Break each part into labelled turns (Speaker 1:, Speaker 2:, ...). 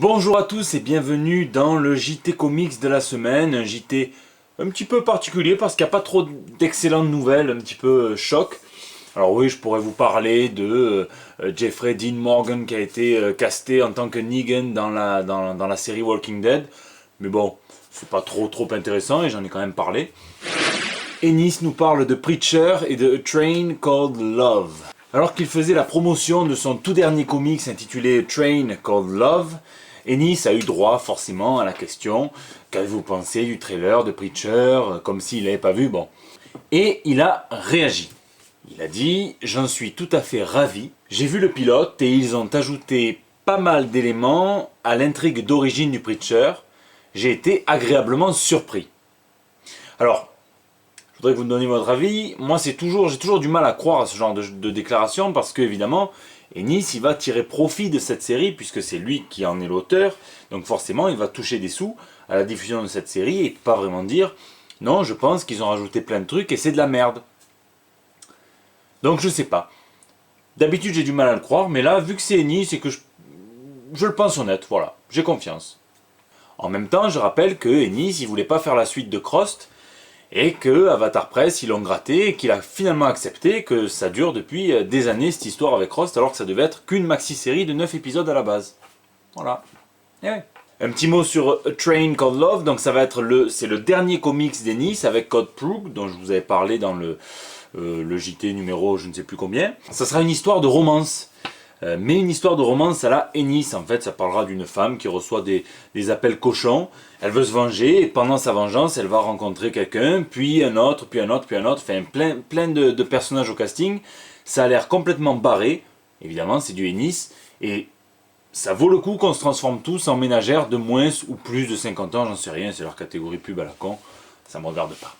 Speaker 1: Bonjour à tous et bienvenue dans le JT Comics de la semaine, un JT un petit peu particulier parce qu'il n'y a pas trop d'excellentes nouvelles, un petit peu choc. Alors oui, je pourrais vous parler de Jeffrey Dean Morgan qui a été casté en tant que Negan dans la série Walking Dead, mais bon, c'est pas trop intéressant et j'en ai quand même parlé. Ennis nous parle de Preacher et de A Train Called Love. Alors qu'il faisait la promotion de son tout dernier comics intitulé A Train Called Love, Ennis a eu droit forcément à la question « Qu'avez-vous pensé du trailer de Preacher ?» comme s'il n'avait pas vu, bon. Et il a réagi. Il a dit « J'en suis tout à fait ravi. J'ai vu le pilote et ils ont ajouté pas mal d'éléments à l'intrigue d'origine du Preacher. J'ai été agréablement surpris. » Alors, je voudrais que vous me donniez votre avis. Moi, j'ai toujours du mal à croire à ce genre de déclaration parce que, évidemment, Ennis, il va tirer profit de cette série puisque c'est lui qui en est l'auteur. Donc forcément, il va toucher des sous à la diffusion de cette série et pas vraiment dire « Non, je pense qu'ils ont rajouté plein de trucs et c'est de la merde. » Donc je sais pas. D'habitude, j'ai du mal à le croire, mais là, vu que c'est Ennis et que je le pense honnête, voilà, j'ai confiance. En même temps, je rappelle que Ennis, il voulait pas faire la suite de Crost et que Avatar Press, ils l'ont gratté et qu'il a finalement accepté que ça dure depuis des années cette histoire avec Crost alors que ça devait être qu'une maxi-série de 9 épisodes à la base. Voilà. Et ouais. Un petit mot sur A Train Called Love, donc ça va être c'est le dernier comics d'Ennis avec Code Proof dont je vous avais parlé dans le JT numéro je ne sais plus combien. Ça sera une histoire de romance. Mais une histoire de romance à la Ennis, en fait, ça parlera d'une femme qui reçoit des appels cochons, elle veut se venger, et pendant sa vengeance, elle va rencontrer quelqu'un, puis un autre, puis un autre, puis un autre, enfin plein de personnages au casting, ça a l'air complètement barré, évidemment c'est du Ennis, et ça vaut le coup qu'on se transforme tous en ménagères de moins ou plus de 50 ans, j'en sais rien, c'est leur catégorie pub à la con, ça me regarde pas.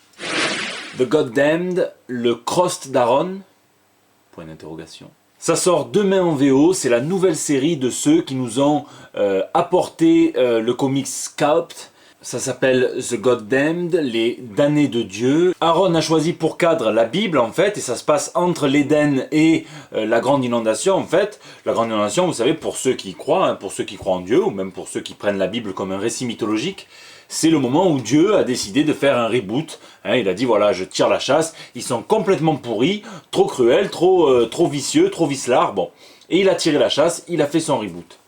Speaker 1: The Goddamned, le Crost d'Aaron, point d'interrogation. Ça sort demain en VO, c'est la nouvelle série de ceux qui nous ont apporté le comics Sculpt. Ça s'appelle The Goddamned, les damnés de Dieu. Aaron a choisi pour cadre la Bible en fait, et ça se passe entre l'Éden et la Grande Inondation en fait. La Grande Inondation, vous savez, pour ceux qui y croient, hein, pour ceux qui croient en Dieu, ou même pour ceux qui prennent la Bible comme un récit mythologique, c'est le moment où Dieu a décidé de faire un reboot. Hein, il a dit voilà, je tire la chasse, ils sont complètement pourris, trop cruels, trop vicieux, trop vicelards, bon. Et il a tiré la chasse, il a fait son reboot.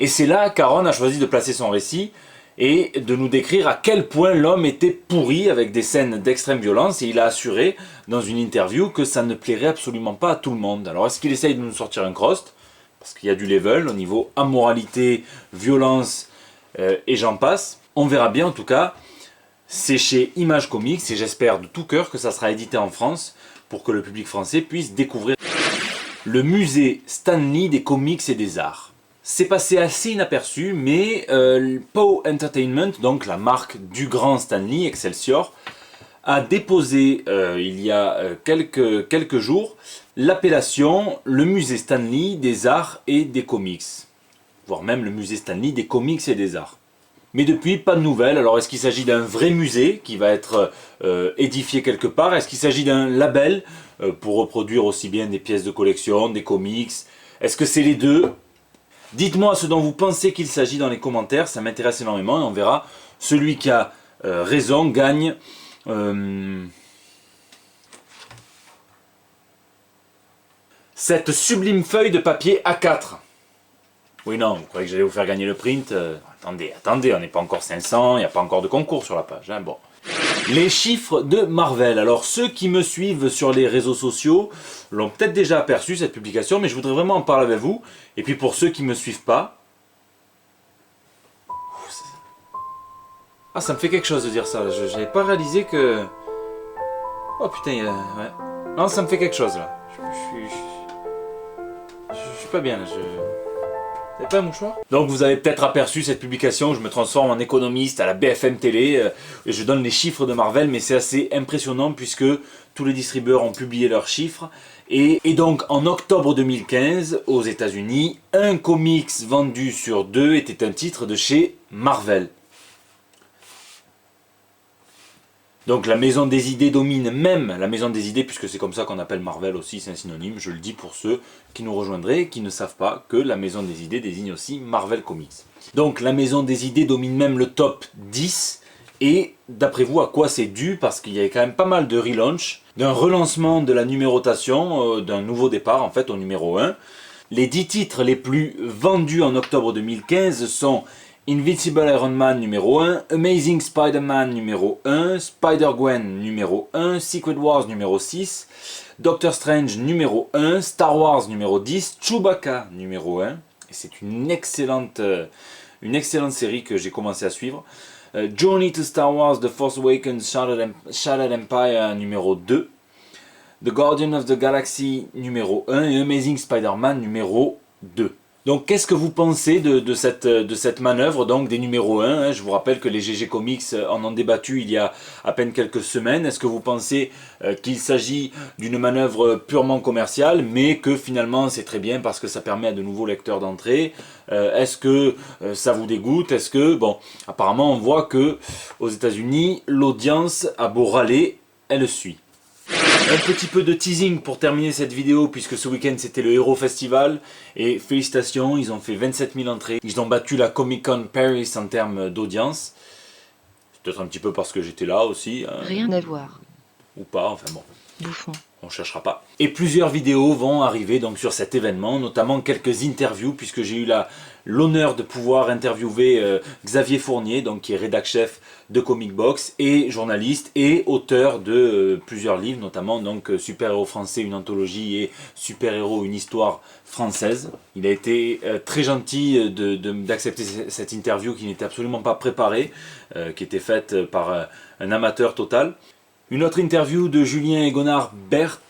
Speaker 1: Et c'est là qu'Aaron a choisi de placer son récit et de nous décrire à quel point l'homme était pourri avec des scènes d'extrême violence, et il a assuré dans une interview que ça ne plairait absolument pas à tout le monde. Alors est-ce qu'il essaye de nous sortir un Crost? Parce qu'il y a du level au niveau amoralité, violence, et j'en passe. On verra bien en tout cas. C'est chez Image Comics et j'espère de tout cœur que ça sera édité en France pour que le public français puisse découvrir le musée Stan Lee des comics et des arts. C'est passé assez inaperçu, mais Poe Entertainment, donc la marque du grand Stan Lee, Excelsior, a déposé il y a quelques jours l'appellation le musée Stan Lee des arts et des comics. Voire même le musée Stan Lee des comics et des arts. Mais depuis, pas de nouvelles. Alors est-ce qu'il s'agit d'un vrai musée qui va être édifié quelque part? Est-ce qu'il s'agit d'un label pour reproduire aussi bien des pièces de collection, des comics? Est-ce que c'est les deux? Dites-moi ce dont vous pensez qu'il s'agit dans les commentaires, ça m'intéresse énormément et on verra. Celui qui a raison gagne cette sublime feuille de papier A4. Oui, non, vous croyez que j'allais vous faire gagner le print? Attendez, on n'est pas encore 500, il n'y a pas encore de concours sur la page. Hein, bon. Les chiffres de Marvel. Alors, ceux qui me suivent sur les réseaux sociaux l'ont peut-être déjà aperçu, cette publication, mais je voudrais vraiment en parler avec vous. Et puis, pour ceux qui ne me suivent pas... Ah, ça me fait quelque chose de dire ça. Je n'avais pas réalisé que... Oh putain, ouais. Non, ça me fait quelque chose, là. Je suis pas bien, là. Vous n'avez pas un mouchoir? Donc vous avez peut-être aperçu cette publication où je me transforme en économiste à la BFM Télé et je donne les chiffres de Marvel, mais c'est assez impressionnant puisque tous les distributeurs ont publié leurs chiffres. Et donc en octobre 2015, aux États-Unis, un comics vendu sur deux était un titre de chez Marvel. Donc la maison des idées domine même la maison des idées, puisque c'est comme ça qu'on appelle Marvel aussi, c'est un synonyme, je le dis pour ceux qui nous rejoindraient et qui ne savent pas que la maison des idées désigne aussi Marvel Comics. Donc la maison des idées domine même le top 10, et d'après vous à quoi c'est dû? Parce qu'il y a quand même pas mal de relaunch, d'un relancement de la numérotation, d'un nouveau départ en fait au numéro 1. Les 10 titres les plus vendus en octobre 2015 sont Invincible Iron Man numéro 1, Amazing Spider-Man numéro 1, Spider-Gwen numéro 1, Secret Wars numéro 6, Doctor Strange numéro 1, Star Wars numéro 10, Chewbacca numéro 1. Et c'est une excellente série que j'ai commencé à suivre. Journey to Star Wars, The Force Awakens, Shattered Empire numéro 2. The Guardian of the Galaxy numéro 1 et Amazing Spider-Man numéro 2. Donc qu'est-ce que vous pensez de cette manœuvre donc des numéros 1 hein? Je vous rappelle que les GG Comics en ont débattu il y a à peine quelques semaines. Est-ce que vous pensez qu'il s'agit d'une manœuvre purement commerciale, mais que finalement c'est très bien parce que ça permet à de nouveaux lecteurs d'entrer? Est-ce que ça vous dégoûte? Est-ce que, bon, apparemment on voit que aux États-Unis l'audience a beau râler, elle suit. Un petit peu de teasing pour terminer cette vidéo, puisque ce week-end c'était le Hero Festival, et félicitations, ils ont fait 27 000 entrées, ils ont battu la Comic Con Paris en termes d'audience. C'est peut-être un petit peu parce que j'étais là aussi.
Speaker 2: Rien à voir.
Speaker 1: Ou pas, enfin bon.
Speaker 2: Bouffon.
Speaker 1: On cherchera pas. Et plusieurs vidéos vont arriver donc sur cet événement, notamment quelques interviews, puisque j'ai eu l'honneur de pouvoir interviewer Xavier Fournier, donc qui est rédac-chef de Comic Box et journaliste et auteur de plusieurs livres, notamment donc Super-héros français, une anthologie, et Super-héros, une histoire française. Il a été très gentil d'accepter cette interview qui n'était absolument pas préparée, qui était faite par un amateur total. Une autre interview de Julien Egonard Berthe,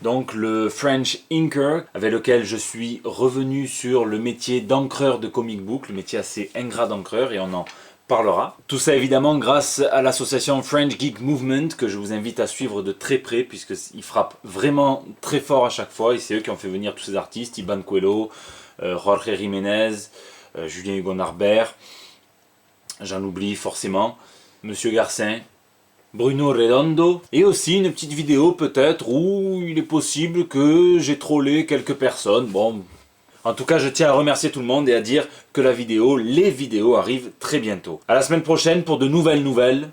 Speaker 1: donc le French Inker, avec lequel je suis revenu sur le métier d'encreur de comic book, le métier assez ingrat d'encreur, et on en parlera. Tout ça évidemment grâce à l'association French Geek Movement, que je vous invite à suivre de très près, puisqu'ils frappent vraiment très fort à chaque fois, et c'est eux qui ont fait venir tous ces artistes, Iban Coelho, Jorge Jiménez, Julien Egonard Berthe, j'en oublie forcément, Monsieur Garcin, Bruno Redondo, et aussi une petite vidéo peut-être où il est possible que j'ai trollé quelques personnes. Bon, en tout cas je tiens à remercier tout le monde et à dire que les vidéos arrivent très bientôt. À la semaine prochaine pour de nouvelles.